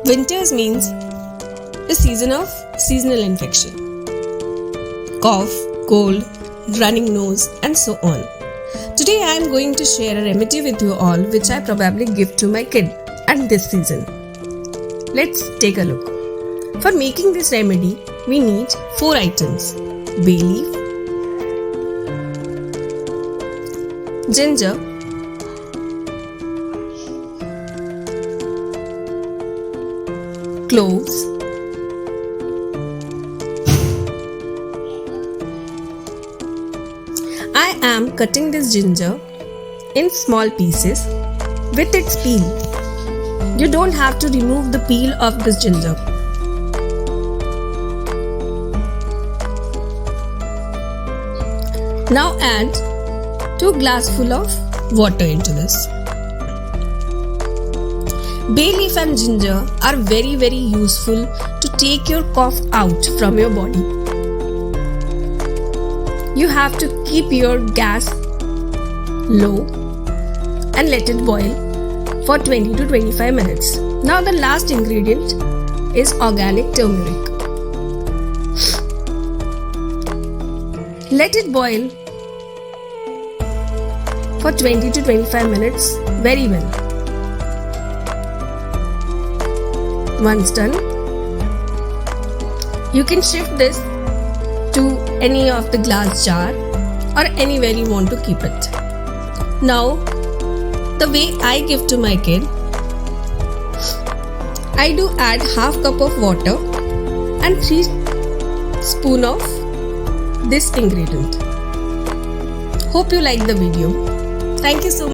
Winters means the season of seasonal infection. Cough, cold, running nose and so on. Today I am going to share a remedy with you all which I probably give to my kid at this season. Let's take a look. For making this remedy, we need 4 items: bay leaf, ginger, cloves, I am cutting this ginger in small pieces with its peel. You don't have to remove the peel of this ginger. Now add 2 glassful of water into this. Bay leaf and ginger are very useful to take your cough out from your body. You have to keep your gas low and let it boil for 20 to 25 minutes. Now the last ingredient is organic turmeric. Let it boil for 20 to 25 minutes very well. Once done, you can shift this to any of the glass jar or anywhere you want to keep it. Now, the way I give to my kid, I do add half cup of water and 3 spoon of this ingredient. Hope you like the video. Thank you so much.